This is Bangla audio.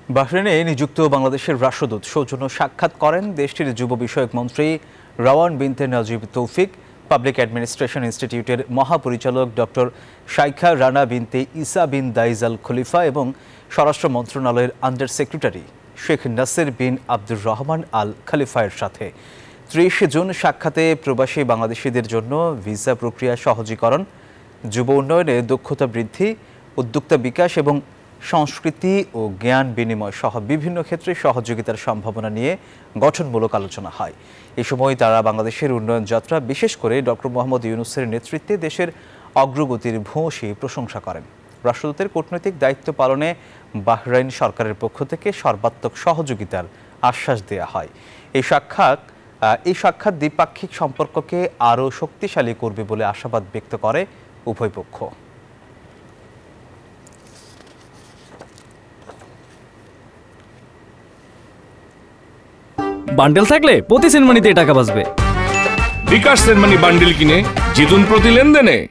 বাহরাইনে নিযুক্ত বাংলাদেশের রাষ্ট্রদূত সৌজন্য সাক্ষাৎ করেন দেশটির যুব বিষয়ক মন্ত্রী রাওয়ান বিনতে নাজিব তৌফিক, পাবলিক অ্যাডমিনিস্ট্রেশন ইনস্টিটিউটের মহাপরিচালক ডক্টর শাইখা রানা বিনতে ইসা বিন দাইজ আল খলিফা এবং স্বরাষ্ট্র মন্ত্রণালয়ের আন্ডার সেক্রেটারি শেখ নাসির বিন আব্দুর রহমান আল খলিফায়ের সাথে। 30 জুন সাক্ষাতে প্রবাসী বাংলাদেশিদের জন্য ভিসা প্রক্রিয়া সহজীকরণ, যুব উন্নয়নে দক্ষতা বৃদ্ধি, উদ্যোক্তা বিকাশ এবং সংস্কৃতি ও জ্ঞান বিনিময় সহ বিভিন্ন ক্ষেত্রে সহযোগিতার সম্ভাবনা নিয়ে গঠনমূলক আলোচনা হয়। এ সময় তারা বাংলাদেশের উন্নয়ন যাত্রা, বিশেষ করে ডক্টর মোহাম্মদ ইউনূসের নেতৃত্বে দেশের অগ্রগতির ভূয়সী প্রশংসা করেন। রাষ্ট্রদূতের কূটনৈতিক দায়িত্ব পালনে বাহরাইন সরকারের পক্ষ থেকে সর্বাত্মক সহযোগিতার আশ্বাস দেওয়া হয়। এই সাক্ষাৎ দ্বিপাক্ষিক সম্পর্ককে আরও শক্তিশালী করবে বলে আশাবাদ ব্যক্ত করে উভয় পক্ষ। বান্ডেল থাকলে প্রতি সেনমানিতে টাকা বাঁচবে। বিকাশ সেনমানি বান্ডেল কিনে জিতুন প্রতি লেনদেনে।